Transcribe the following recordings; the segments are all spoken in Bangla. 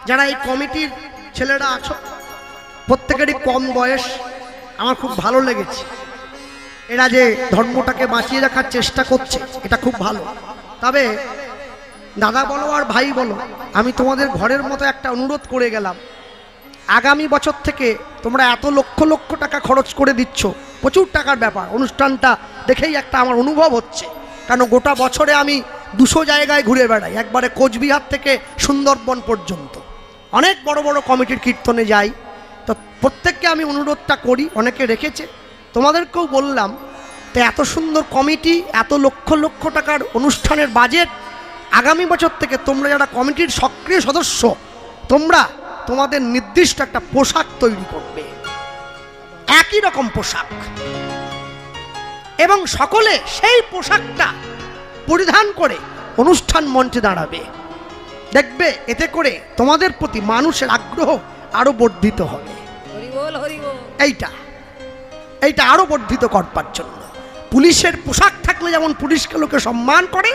যারা এই কমিটির ছেলেরা আছো প্রত্যেকেরই কম বয়স, আমার খুব ভালো লেগেছে। এরা যে ধর্মটাকে বাঁচিয়ে রাখার চেষ্টা করছে এটা খুব ভালো। তবে দাদা বলো আর ভাই বলো, আমি তোমাদের ঘরের মতো একটা অনুরোধ করে গেলাম, আগামী বছর থেকে তোমরা এত লক্ষ লক্ষ টাকা খরচ করে দিচ্ছ, প্রচুর টাকার ব্যাপার। অনুষ্ঠানটা দেখেই একটা আমার অনুভব হচ্ছে, কারণ গোটা বছরে আমি 200 জায়গায় ঘুরে বেড়াই, একবারে কোচবিহার থেকে সুন্দরবন পর্যন্ত অনেক বড় বড় কমিটির কীর্তনে যাই। তো প্রত্যেককে আমি অনুরোধটা করি, অনেকে রেখেছে, তোমাদেরকেও বললাম, তো এত সুন্দর কমিটি, এত লক্ষ লক্ষ টাকার অনুষ্ঠানের বাজেট, আগামী বছর থেকে তোমরা যারা কমিটির সক্রিয় সদস্য, তোমরা তোমাদের নির্দিষ্ট একটা পোশাক তৈরি করবে, একই রকম পোশাক, এবং সকলে সেই পোশাকটা পরিধান করে অনুষ্ঠান মঞ্চে দাঁড়াবে। দেখবে এতে করে তোমাদের প্রতি মানুষের আগ্রহ আরো বর্ধিত হবে। এইটা আরো বর্ধিত করবার জন্য পুলিশের পোশাক থাকলে যেমন পুলিশকে লোকে সম্মান করে,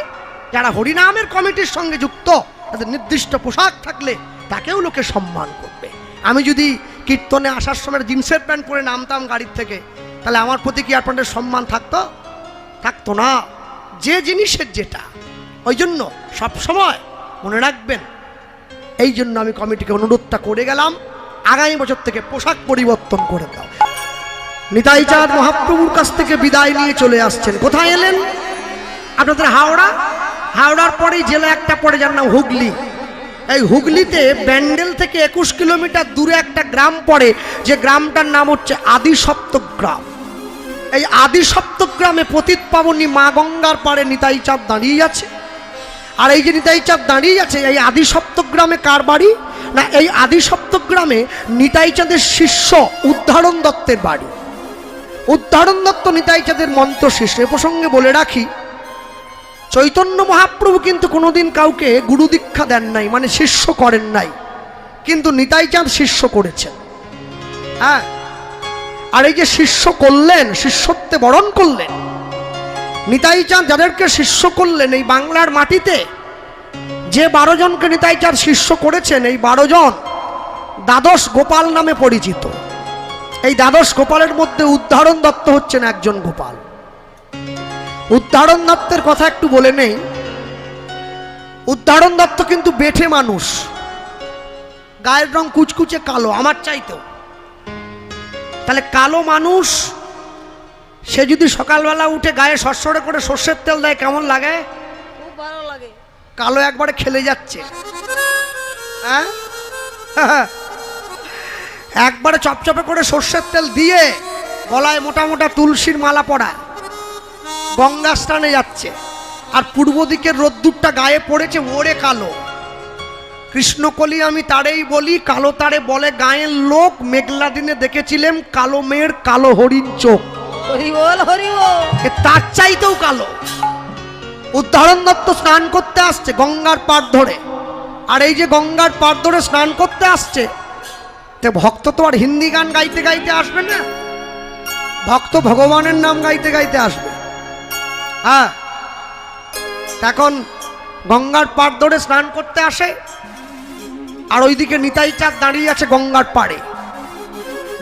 যারা হরিনামের কমিটির সঙ্গে যুক্ত তাদের নির্দিষ্ট পোশাক থাকলে তাকেও লোকে সম্মান করবে। আমি যদি কীর্তনে আসার সময় জিন্সের প্যান্ট পরে নামতাম গাড়ির থেকে, তাহলে আমার প্রতি কি আপনাদের সম্মান থাকতো না। যে জিনিসের যেটা, ওই জন্য সবসময় মনে রাখবেন। এই জন্য আমি কমিটিকে অনুরোধটা করে গেলাম, আগামী বছর থেকে পোশাক পরিবর্তন করে দাও। নিতাই চাঁদ মহাপ্রভুর কাছ থেকে বিদায় নিয়ে চলে আসছেন। কোথায় এলেন? আপনাদের হাওড়ার পরেই জেলা একটা পড়ে, যার নাম হুগলি। এই হুগলিতে ব্যান্ডেল থেকে 21 কিলোমিটার দূরে একটা গ্রাম পড়ে, যে গ্রামটার নাম হচ্ছে আদিসপ্তগ্রাম। এই আদিসপ্তগ্রামে পতিত পাবনী মা গঙ্গার পাড়ে নিতাই চাঁদ দাঁড়িয়ে আছে। আর এই যে নিতাই চাঁদ দাঁড়িয়ে আছে, এই আদিসপ্তগ্রামে কার বাড়ি? না, এই আদিসপ্তগ্রামে নিতাই চাঁদের শিষ্য উদ্ধারণ দত্তের বাড়ি। উদ্ধারণ দত্ত নিতাই চাঁদের মন্ত্র শিষ্য। এ প্রসঙ্গে বলে রাখি, চৈতন্য মহাপ্রভু কিন্তু কোনোদিন কাউকে গুরু দীক্ষা দেন নাই, মানে শিষ্য করেন নাই, কিন্তু নিতাই চাঁদ শিষ্য করেছেন। হ্যাঁ, আর এই যে শিষ্য করলেন, শিষ্যত্বে বরণ করলেন, নিতাই চাঁদ যাদেরকে শিষ্য করলেন, এই বাংলার মাটিতে যে 12 জনকে নিতাই চাঁদ শিষ্য করেছেন, এই 12 জন দ্বাদশ গোপাল নামে পরিচিত। এই দ্বাদশ গোপালের মধ্যে উদ্ধারণ দত্ত হচ্ছেন একজন গোপাল। উদ্ধারণ দত্তের কথা একটু বলে নেই। উদ্ধারণ দত্ত কিন্তু বেঠে মানুষ, গায়ের রং কুচকুচে কালো, আমার চাইতেও। তাহলে কালো মানুষ, সে যদি সকালবেলা উঠে গায়ে সরসরে করে সর্ষের তেল দেয়, কেমন লাগে? খুব ভালো লাগে। কালো একবারে খেলে যাচ্ছে, হ্যাঁ, একবারে চপচপে করে সর্ষের তেল দিয়ে গলায় মোটা মোটা তুলসীর মালা পরা, গঙ্গা স্নানে যাচ্ছে, আর পূর্ব দিকের রোদ্দুরটা গায়ে পড়েছে, ওরে কালো। কৃষ্ণকলি আমি তারেই বলি, কালো তারে বলে গায়ের লোক। মেঘলা দিনে দেখেছিলেন কালো মেয়ের কালো হরিণ চোখ, তার চাইতেও কালো। উদ্ধারণ দত্ত স্নান করতে আসছে গঙ্গার পাড় ধরে, আর এই যে গঙ্গার পাড় ধরে স্নান করতে আসছে, তে ভক্ত তো আর হিন্দি গান গাইতে গাইতে আসবে না, ভক্ত ভগবানের নাম গাইতে গাইতে আসবে। হ্যাঁ, এখন গঙ্গার পাড় ধরে স্নান করতে আসে, আর ওইদিকে নিতাই চাঁদ দাঁড়িয়ে আছে গঙ্গার পাড়ে।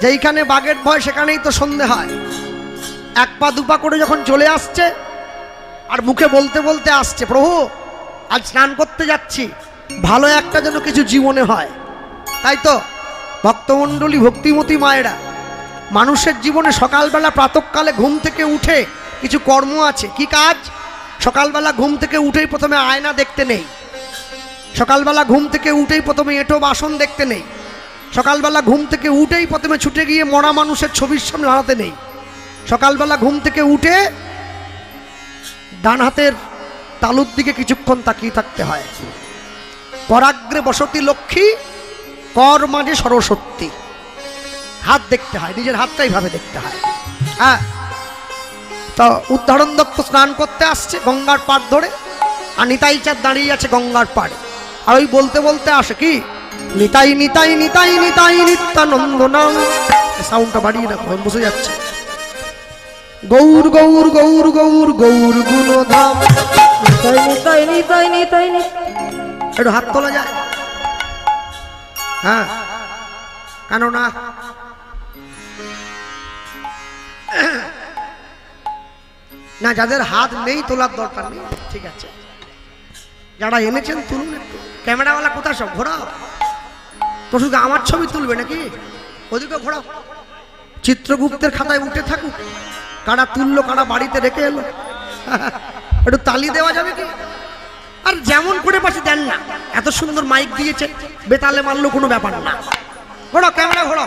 যেইখানে বাঘের ভয় সেখানেই তো সন্ধে হয়। 1 পা 2 পা করে যখন চলে আসছে, আর মুখে বলতে বলতে আসছে, প্রভু আজ স্নান করতে যাচ্ছি, ভালো একটা যেন কিছু জীবনে হয়। তাই তো ভক্তমণ্ডলী, ভক্তিমতী মায়েরা, মানুষের জীবনে সকালবেলা প্রাতঃকালে ঘুম থেকে উঠে কিছু কর্ম আছে। কি কাজ? সকালবেলা ঘুম থেকে উঠেই প্রথমে আয়না দেখতে নেই, সকালবেলা ঘুম থেকে উঠেই প্রথমে এঁটো বাসন দেখতে নেই, সকালবেলা ঘুম থেকে উঠেই প্রথমে ছুটে গিয়ে মরা মানুষের ছবির সামনে দাঁড়াতে নেই, সকালবেলা ঘুম থেকে উঠে ডান হাতের তালুর দিকে কিছুক্ষণ তাকিয়ে থাকতে হয়। করাগ্রে বসতি লক্ষ্মী, কর মাঝে সরস্বতী। হাত দেখতে হয়, নিজের হাতটাই ভাবে দেখতে হয়। হ্যাঁ, তো উদ্ধারণ দত্ত স্নান করতে আসছে গঙ্গার পাড় ধরে, আর নিতাই চাঁদ দাঁড়িয়ে আছে গঙ্গার পাড়ে। আর ওই বলতে বলতে আসে কি, নিতাই নিতাই নিতাই নিতাই নিত্যানন্দ নাম। সাউন্ডটা বাড়িয়ে রাখো, বসে যাচ্ছে। গৌর গৌর গৌর গৌর গৌর গুণধাম, একটু হাত তোলা যায়? হ্যাঁ, কেননা না, যাদের হাত নেই তোলার দরকার নেই, ঠিক আছে। যারা এনেছেন তুলুন একটু। ক্যামেরাওয়ালা কোথায় সব ঘোরাও তো, শুধু আমার ছবি তুলবে নাকি? ওদিকে ঘোরাও। চিত্রগুপ্তের খাতায় উঠে থাকুক কারা তুললো কারা বাড়িতে রেখে এলো। একটু তালি দেওয়া যাবে কি? আর যেমন করে পাশে দেন না, এত সুন্দর মাইক দিয়েছে, বেতালে মারলো কোনো ব্যাপার না। ঘোড়া ক্যামেরা ঘোড়া।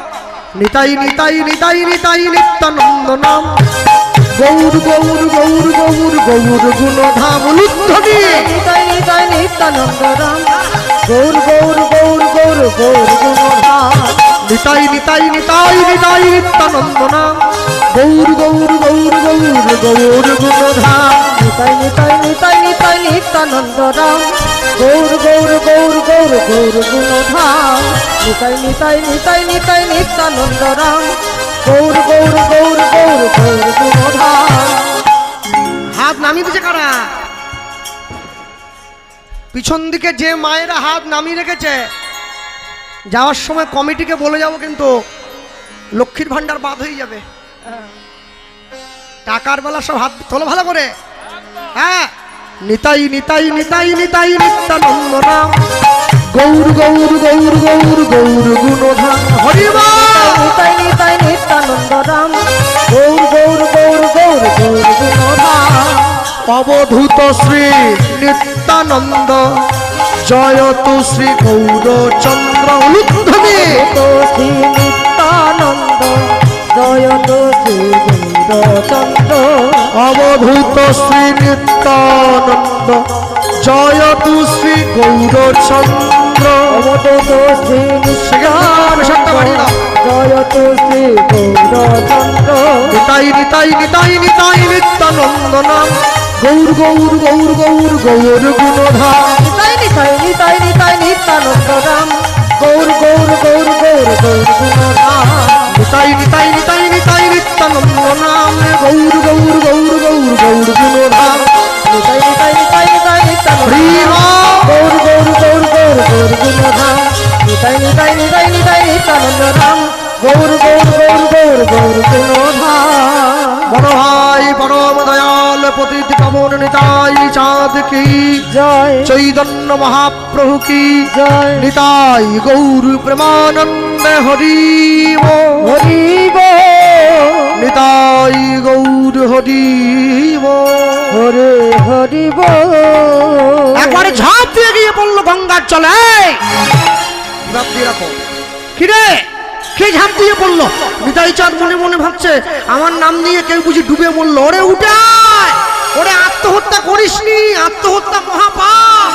নিতাই নিতাই নিতাই নিতাই নিত্যানন্দ নাম, গৌর গৌর গৌর গৌর গৌর গুণধাম। লুদ্ধনি নিতাই নিতাই নিত্যানন্দ রাম, গৌর গৌর গৌর গৌর গৌর গুণধাম। নিতাই নিতাই নিতাই নিতাই নিত্যানন্দ নাম, গৌর গৌর গৌর গৌর গৌর গুণধাম। নিতাই নিতাই নিতাই নিতাই নিত্যানন্দ রাম, গৌর গৌর গৌর গৌর গৌর গুণধাম। নিতাই নিতাই নিতাই নিতাই নিত্যানন্দ রাম, গৌর গৌর গৌর গৌর গৌর গুণধাম। হাত নামিয়ে দিচ্ছে কারা? পিছন দিকে যে মায়েরা হাত নামিয়ে রেখেছে, যাওয়ার সময় কমিটিকে বলে যাব কিন্তু লক্ষ্মীর ভান্ডার বাদ হয়ে যাবে। টাকার বেলা সব হাত তোলো ভালো করে। হ্যাঁ, নিতাই নিতাই নিতাই নিতাই নিত্যানন্দ নাম, গৌর গৌর গৌর গৌর গৌর গুণধাম। হরিবা নিতাই নিতাই নিত্যানন্দ রাম, গৌর গৌর গৌর গৌর গৌর গুণধাম। অবধূত শ্রী নিত্যানন্দ, জয়ত শ্রী গৌরচন্দ্র। উলুধ্বনি তো শ্রী নিত্যানন্দ, জয়ত শ্রী গৌরচন্দ্র। অবধূত শ্রী নিত্যানন্দ, জয়ত শ্রী গৌরচন্দ্র। অবধূত শ্রী নিত্যানন্দ, জয়ত শ্রী গৌরচন্দ্র। নিতাই নিতাই নিতাই নিতাই নিত্যানন্দ নাম, গৌর গৌর গৌর গৌর গৌর গুণধাম। নিতাই নিতাই নিতাই নিতাই নিত্যানন্দ রাম, গৌর গৌর গৌর গৌর গৌর গুণধাম। নিতাই নিতাই নিতাই নিতাই নিত্যানন্দ নাম, গৌর গৌর গৌর গৌর গৌর গুণধাম। নিতাই নিতাই নিতাই নিতাই নিত্যানন্দ হরিবা গৌর গৌর গৌর গৌর গৌর গুণধাম। নিতাই নিতাই নিতাই নিতাই নিত্যানন্দ রাম, গৌর গৌর গৌর গৌর গৌর গুণধাম। বড় ভাই পরম দয়াল পতিত পাবন নিতাই চাঁদ কি জয়, চৈতন্য মহাপ্রভু কি জয়। নিতাই গৌর প্রেমানন্দ হরি বল। হরি বল, নিতাই গৌর হরি বল। হরে হরি বল। একবারে ঝাঁপ দিয়ে গিয়ে বললো গঙ্গার চলে। ঝাঁপ দিয়ে রাখো। কিরে কে ঝাঁপ দিয়ে পড়লো? নিতাই চাঁদ মনে মনে ভাবছে আমার নাম নিয়ে কেউ বুঝি ডুবে মরলো। ওরে উঠায়, ওরে আত্মহত্যা করিসনি, আত্মহত্যা মহাপাপ।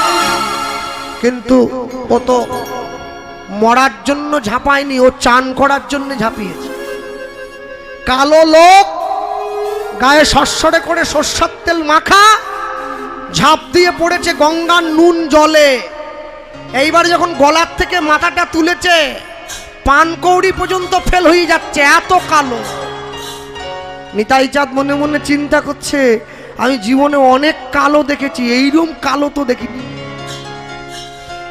কিন্তু ও তো মরার জন্য ঝাঁপায়নি, ও চান করার জন্য ঝাঁপিয়েছে। কালো লোক, গায়ে সরসরে করে সরষের তেল মাখা, ঝাঁপ দিয়ে পড়েছে গঙ্গার নুন জলে। এইবারে যখন গলার থেকে মাথাটা তুলেছে, পানকৌড়ি পর্যন্ত ফেল হয়ে যাচ্ছে, এত কালো। নিতাই চাঁদ মনে মনে চিন্তা করছে আমি জীবনে অনেক কালো দেখেছি, এইরকম কালো তো দেখিনি।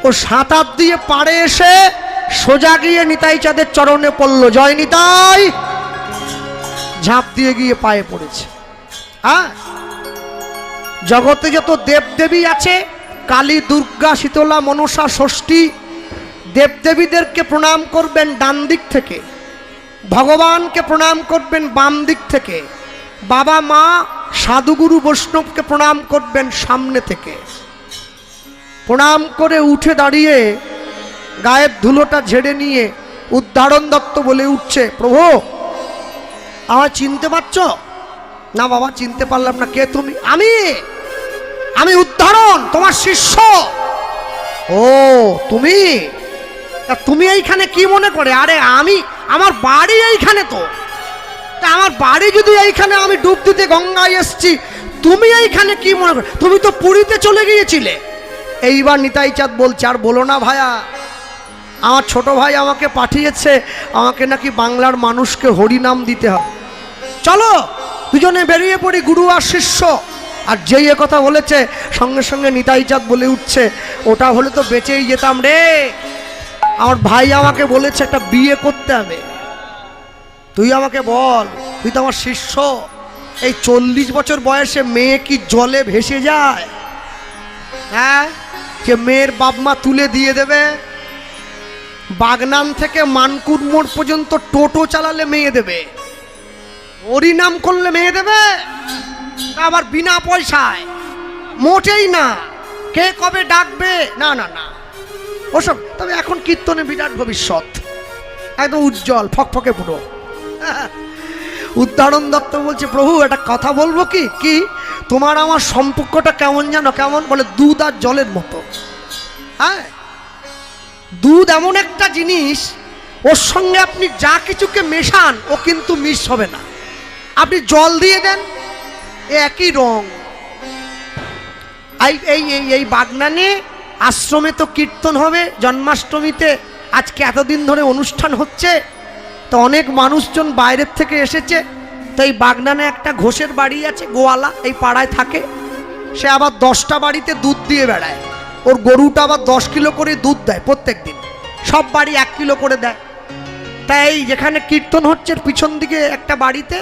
ও সাঁতার দিয়ে পাড়ে এসে সোজা গিয়ে নিতাই চাঁদের চরণে পড়ল। জয় নিতাই। ঝাঁপ দিয়ে গিয়ে পায়ে পড়েছে। হ্যাঁ, জগতে যত দেবদেবী আছে, কালী, দুর্গা, শীতলা, মনসা, ষষ্ঠী, দেবদেবীদেরকে প্রণাম করবেন ডান দিক থেকে, ভগবানকে প্রণাম করবেন বাম দিক থেকে, বাবা মা সাধুগুরু বৈষ্ণবকে প্রণাম করবেন সামনে থেকে। প্রণাম করে উঠে দাঁড়িয়ে গায়ের ধুলোটা ঝেড়ে নিয়ে উদ্ধারণ দত্ত বলে উঠছে, প্রভু আমার চিনতে পারছো? না বাবা চিনতে পারলাম না। কে তুমি? আমি উদ্ধারণ, তোমার শিষ্য। ও তুমি? তুমি এইখানে কি মনে করে? আরে আমার বাড়ি এইখানে। তো আমার বাড়ি যদি এইখানে, আমি ডুব দিতে গঙ্গায় এসছি, তুমি এইখানে কি মনে করে? তুমি তো পুরীতে চলে গিয়েছিলে। এইবার নিতাই চাঁদ বলছে, আর বলো না ভাইয়া, আমার ছোট ভাই আমাকে পাঠিয়েছে, আমাকে নাকি বাংলার মানুষকে হরিনাম দিতে হবে। চলো দুজনে বেরিয়ে পড়ি, গুরু আর শিষ্য। আর যেই কথা বলেছে সঙ্গে সঙ্গে নিতাই চাঁদ বলে উঠছে, ওটা হলে তো বেঁচেই যেতাম রে। আমার ভাই আমাকে বলেছে একটা বিয়ে করতে হবে, তুই আমাকে বল, তুই তো আমার শিষ্য, এই 40 বছর বয়সে মেয়ে কি জলে ভেসে যায়? হ্যাঁ, যে মেয়ের বাপ মা তুলে দিয়ে দেবে? বাগনান থেকে মানকুর মোড় পর্যন্ত টোটো চালালে মেয়ে দেবে, হরিনাম করলে মেয়ে দেবে, আবার বিনা পয়সায়? মোটেই না। কে কবে ডাকবে? না না না, ওসব। তবে এখন কীর্তনে বিরাট ভবিষ্যৎ, একদম উজ্জ্বল ফকফকে পুরো। উদাহরণ দত্ত বলছে, প্রভু একটা কথা বলবো কি? কি? তোমার আমার সম্পর্কটা কেমন জানো? কেমন? বলে দুধ আর জলের মতো। হ্যাঁ, দুধ এমন একটা জিনিস, ওর সঙ্গে আপনি যা কিছুকে মেশান ও কিন্তু মিশ হবে না। আপনি জল দিয়ে দেন, একই রং। এই বাগনানে আশ্রমে তো কীর্তন হবে জন্মাষ্টমীতে, আজকে এতদিন ধরে অনুষ্ঠান হচ্ছে, তো অনেক মানুষজন বাইরের থেকে এসেছে। তো এই বাগনানে একটা ঘোষের বাড়ি আছে, গোয়ালা এই পাড়ায় থাকে, সে আবার 10টা বাড়িতে দুধ দিয়ে বেড়ায়। ওর গরুটা আবার 10 কিলো করে দুধ দেয় প্রত্যেক দিন, সব বাড়ি 1 কিলো করে দেয়। তাই যেখানে কীর্তন হচ্ছে পিছন দিকে একটা বাড়িতে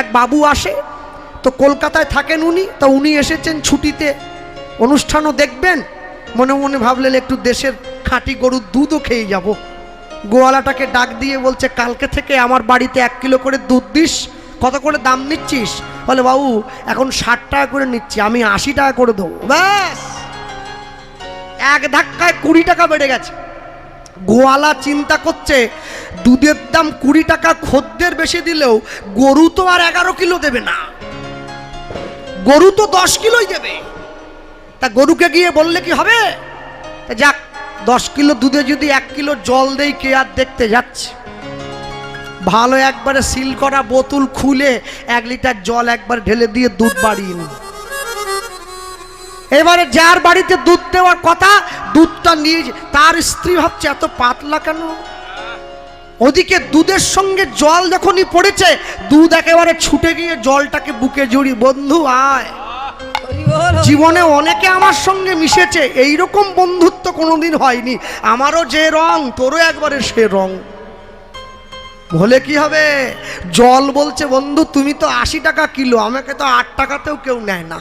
এক বাবু আসে, তো কলকাতায় থাকেন উনি, তো উনি এসেছেন ছুটিতে, অনুষ্ঠানও দেখবেন। মনে মনে ভাবলেন একটু দেশের খাঁটি গরুর দুধও খেয়ে যাব। গোয়ালাটাকে ডাক দিয়ে বলছে, কালকে থেকে আমার বাড়িতে 1 কিলো করে দুধ দিস। কত করে দাম নিচ্ছিস? বলে, বাবু এখন 60 টাকা করে নিচ্ছি, আমি 80 টাকা করে দেবো। ব্যাস, এক ধাক্কায় 20 টাকা বেড়ে গেছে। গোয়ালা চিন্তা করছে, দুধের দাম 20 টাকা, খদ্দের বেশি দিলেও গরু তো আর 11 কিলো দেবে না, গরু তো 10 কিলোই দেবে। তা গরুকে গিয়ে বললে কি হবে? যাক, 10 কিলো দুধে যদি 1 কিলো জল দেই, কে আর দেখতে যাচ্ছে? ভালো একবারে সিল করা বোতল খুলে 1 লিটার জল একবার ঢেলে দিয়ে দুধ বাড়িয়ে নিন। এবারে যার বাড়িতে দুধ দেওয়ার কথা, দুধটা নিয়ে তার স্ত্রী ভাবছে এত পাতলা কেন? ওদিকে দুধের সঙ্গে জল যখনই পড়েছে, দুধ একেবারে ছুটে গিয়ে জলটাকে বুকে জড়িয়ে, বন্ধু আয়। জীবনে অনেকে আমার সঙ্গে মিশেছে, এইরকম বন্ধুত্ব কোনোদিন হয়নি। আমারও যে রং, তোরও একবারে সে রং। বলে কি হবে? জল বলছে, বন্ধু তুমি তো 80 টাকা কিলো, আমাকে তো 8 টাকাতেও কেউ নেয় না।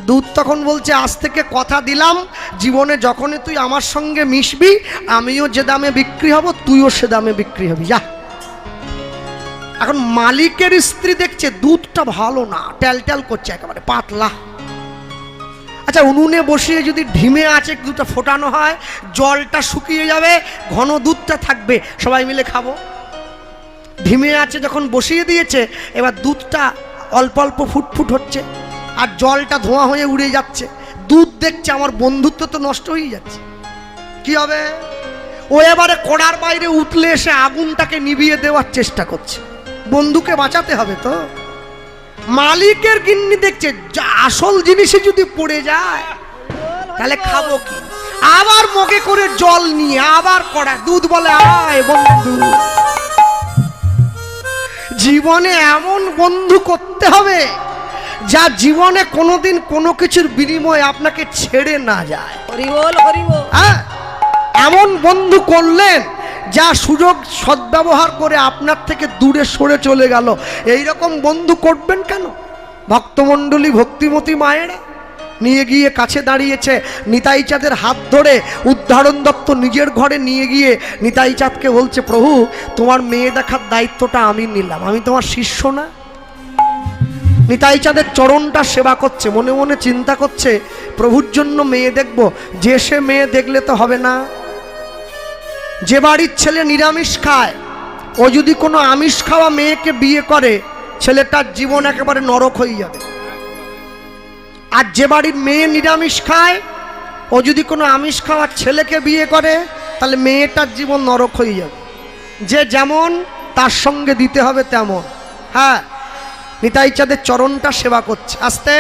দুধ তখন বলছে, আজ থেকে কথা দিলাম, জীবনে যখনই তুই আমার সঙ্গে মিশবি, আমিও যে দামে বিক্রি হব, তুইও সে দামে বিক্রি হবি, যা। এখন মালিকের স্ত্রী দেখছে দুধটা ভালো না, ট্যাল করছে, একেবারে পাতলা। আচ্ছা, উনুনে বসিয়ে যদি ঢিমে আছে দুধটা ফোটানো হয়, জলটা শুকিয়ে যাবে, ঘন দুধটা থাকবে, সবাই মিলে খাবো। ঢিমে আছে যখন বসিয়ে দিয়েছে, এবার দুধটা অল্প অল্প ফুটফুট হচ্ছে, আর জলটা ধোঁয়া হয়ে উড়ে যাচ্ছে। দুধ দেখছে আমার বন্ধুত্ব তো নষ্ট হয়ে যাচ্ছে, কি হবে? ও এবারে কড়ার বাইরে উঠলে এসে আগুনটাকে নিভিয়ে দেওয়ার চেষ্টা করছে, বন্ধুকে বাঁচাতে হবে তো। মালিকের গিন্নি দেখছে আসল জিনিসে যদি পড়ে যায় তাহলে খাবো কি? আবার মগে করে জল নিয়ে আবার কড়া দুধ, বলে আয় বন্ধু। জীবনে এমন বন্ধু করতে হবে যা জীবনে কোনোদিন কোনো কিছুর বিনিময়ে আপনাকে ছেড়ে না যায়। হ্যাঁ, এমন বন্ধু করলেন যা সুযোগ সদ্ব্যবহার করে আপনার থেকে দূরে সরে চলে গেল। এই রকম বন্ধু করবেন কেন? ভক্তমণ্ডলী, ভক্তিমতী মায়েরা নিয়ে গিয়ে কাছে দাঁড়িয়েছে, নিতাই চাঁদের হাত ধরে উদাহরণ দত্ত নিজের ঘরে নিয়ে গিয়ে নিতাই চাঁদকে বলছে, প্রভু তোমার মেয়ে দেখার দায়িত্বটা আমি নিলাম, আমি তোমার শিষ্য না? নিতাই চাঁদের চরণটা সেবা করছে, মনে মনে চিন্তা করছে, প্রভুর জন্য মেয়ে দেখব, যে সে মেয়ে দেখলে তো হবে না। যে বাড়ির ছেলে নিরামিষ খায়, ও যদি কোনো আমিষ খাওয়া মেয়েকে বিয়ে করে, ছেলেটার জীবন একেবারে নরক হয়ে যাবে। আর যে বাড়ির মেয়ে নিরামিষ খায়, ও যদি কোনো আমিষ খাওয়া ছেলেকে বিয়ে করে, তাহলে মেয়েটার জীবন নরক হয়ে যাবে। যে যেমন তার সঙ্গে দিতে হবে তেমন। হ্যাঁ, নিতাই চাঁদের চরণটা সেবা করছে। আস্তে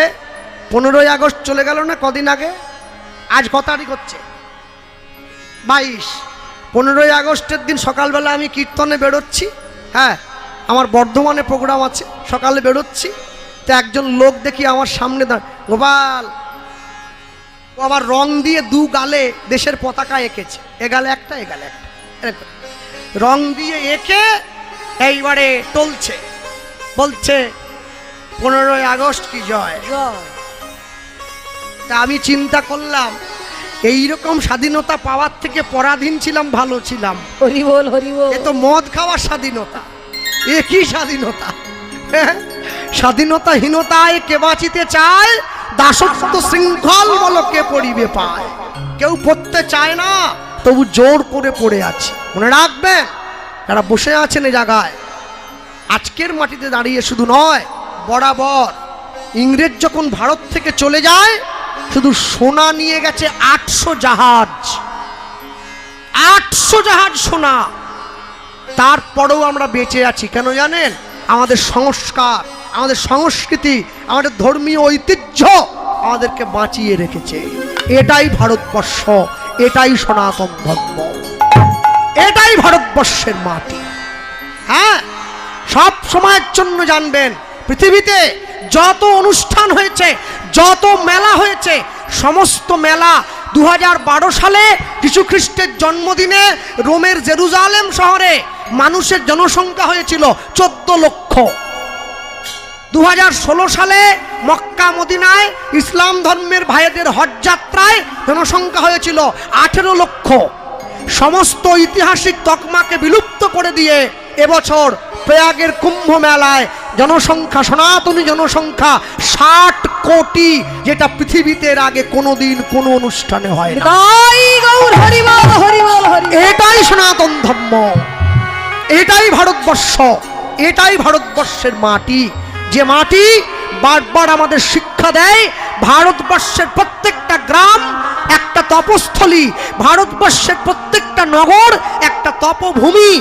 15ই আগস্ট চলে গেল না কদিন আগে? আজ কত তারিখ হচ্ছে? 22। 15ই আগস্টের দিন সকালবেলা আমি কীর্তনে বেরোচ্ছি। হ্যাঁ, আমার বর্ধমানে প্রোগ্রাম আছে, সকালে বেরোচ্ছি। তো একজন লোক দেখি আমার সামনে দাঁড়, গোপাল ও আবার রং দিয়ে দু গালে দেশের পতাকা এঁকেছে, এ গালে একটা এ গালে একটা, এরকম রং দিয়ে এঁকে এইবারে টলছে, বলছে 15ই আগস্ট কি জয়। তা আমি চিন্তা করলাম এইরকম স্বাধীনতা পাওয়ার থেকে পরাধীন ছিলাম ভালো ছিলাম। হরি বল হরি বল। এ তো মদ খাওয়ার স্বাধীনতা, এ কি স্বাধীনতা? স্বাধীনতাহীনতায় কে বাঁচিতে চায়, দাসত্ব শৃঙ্খল বলো কে পড়িবে পায়। কেউ পড়তে চায় না, তবু জোর করে পড়ে আছে। মনে রাখবেন যারা বসে আছেন এই জায়গায়, আজকের মাটিতে দাঁড়িয়ে শুধু নয়, বরাবর ইংরেজ যখন ভারত থেকে চলে যায় শুধু সোনা নিয়ে গেছে 800 জাহাজ, 800 জাহাজ সোনা। তারপরেও আমরা বেঁচে আছি কেন জানেন? আমাদের সংস্কার, আমাদের সংস্কৃতি, আমাদের ধর্মীয় ঐতিহ্য আমাদেরকে বাঁচিয়ে রেখেছে। এটাই ভারতবর্ষ, এটাই সনাতন ধর্ম, এটাই ভারতবর্ষের মাটি। হ্যাঁ, সব সময়ের জন্য জানবেন, পৃথিবীতে যত অনুষ্ঠান হয়েছে, যত মেলা হয়েছে, সমস্ত মেলা 2012 সালে যীশু খ্রিস্টের জন্মদিনে রোমের জেরুজালেম শহরে মানুষের জনসংখ্যা হয়েছিল 14 লক্ষ। 2016 সালে মক্কা মদিনায় ইসলাম ধর্মের ভাইদের হজ যাত্রায় জনসংখ্যা হয়েছিল 18 লক্ষ। সমস্ত ঐতিহাসিক তকমাকে বিলুপ্ত করে দিয়ে এবছর প্রয়াগের কুম্ভ মেলায় জনসংখ্যা, সনাতনী জনসংখ্যা 60 কোটি, যেটা পৃথিবীতে এর আগে কোনোদিন কোনো অনুষ্ঠানে হয় না। এটাই সনাতন ধর্ম, এটাই ভারতবর্ষ, এটাই ভারতবর্ষের মাটি। যে মাটি বারবার আমাদের শিক্ষা দেয় ভারতবর্ষের প্রত্যেকটা গ্রাম একটা তপস্থলী, ভারতবর্ষের প্রত্যেকটা নগর একটা তপভূমি।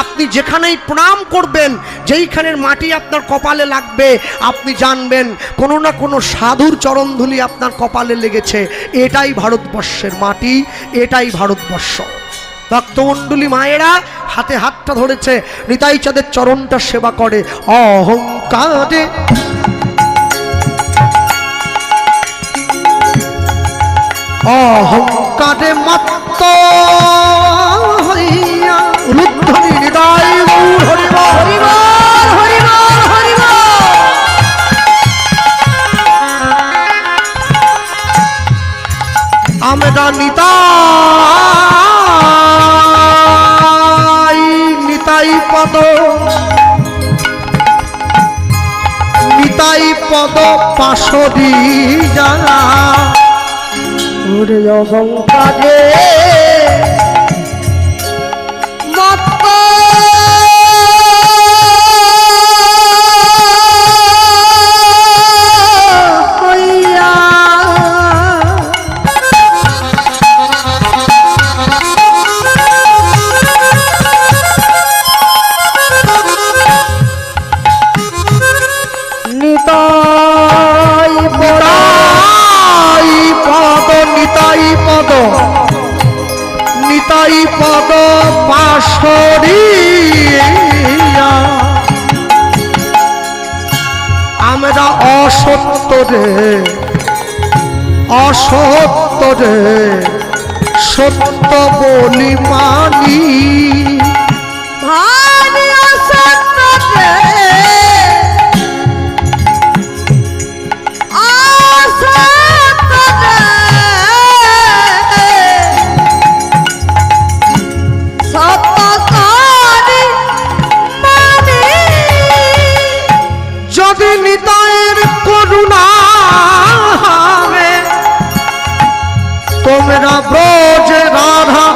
আপনি যেখানেই প্রণাম করবেন, যেইখানের মাটি আপনার কপালে লাগবে, আপনি জানবেন কোনো না কোনো সাধুর চরণধুলি আপনার কপালে লেগেছে। এটাই ভারতবর্ষের মাটি, এটাই ভারতবর্ষ। ভক্তমণ্ডলী মায়েরা হাতে হাতটা ধরেছে, নিতাই চাঁদের চরণটা সেবা করে অহংকারে। অহংকারে মত্ত হইয়া রুদ্ধনি হৃদয় হরি বল হরি বল হরি বল হরি বল। আমরা নিতাই নিতাই পদ, নিতাই পদ পাশরি জানা ওরে অহংকারে মত্ত হইয়া নিতাই পদ, নিতাই পদ, নিতাই পদ পাশরিয়া আমরা অসত্যরে, অসত্যরে সত্য বলি মানি। ভানি অসত্যরে যদি নিতায়ের করুণা হবে, তোমরা ব্রজ রাধা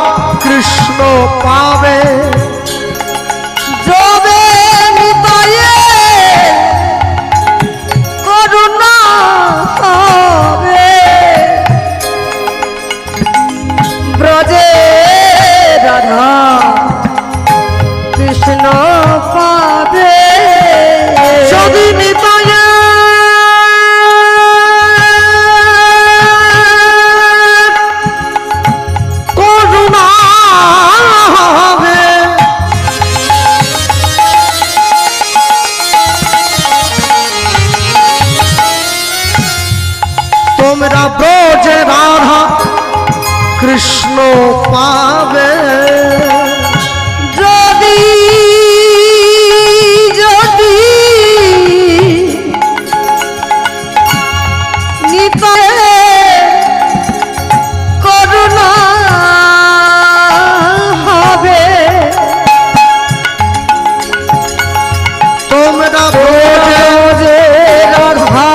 কৃষ্ণ পাবে। যদি নিতায়ের করুণা হবে, ব্রজে রাধা কৃষ্ণ পাবে। যদি নিতায়ে করুণা হবে, তোমরা ব্রজে রাধা চরণ পাবে। যদি যদি নিতাই করুণা হবে, তোমরা বোঝে যে রাধা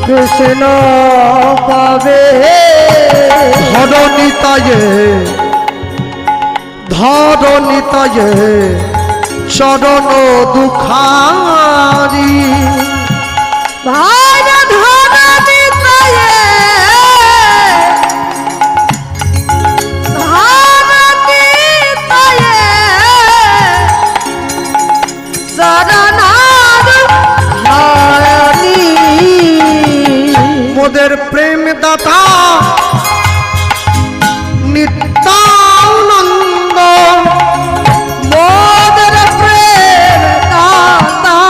কৃষ্ণ পাবে। ধরণিতায়ে ধরণিতায়ে চরণ দুখারি। ভাই ধন নিতায়ে ধন নিতায়ে শরণার ধারণী। মোদের প্রেম দাতা নিত্যানন্দ, মোদের প্রেম দাতা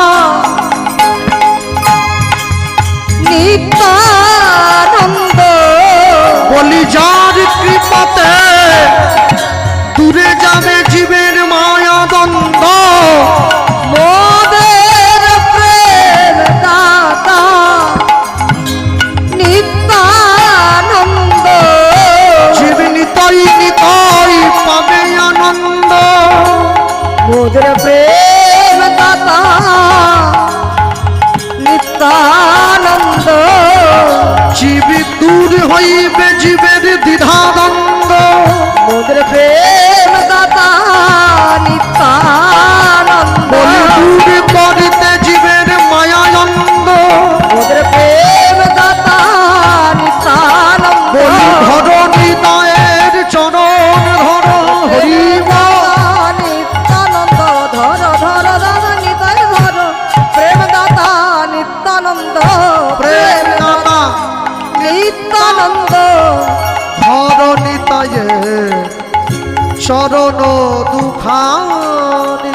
নিত্যানন্দ। বলি যার কৃপাতে দূরে যাবে জীবের মায়া দ্বন্দ্ব। মোদের প্রেম দাতা নিত্যানন্দ। জীব নিতাই নিতাই পাবে আনন্দ। মোদের প্রেম দাতা নিত্যানন্দ। জীব দূর হইবে জীবের দ্বিধাদ্বন্দ্ব। মোদের প্রেম দাতা নিত্যানন্দ। বলি দূর করিতে জীবের মায়ানন্দ। মোদের প্রেম দাতা নিত্যানন্দ। বলি ধরণিতায়ের চরণ ধর হরিব। নিত্যানন্দ ধর ধর দাদা নিতাই ধর প্রেম দাতা নিত্যানন্দ। প্রেম দাতা নিত্যানন্দ ধরণিতায়ে চরণ দুখানি।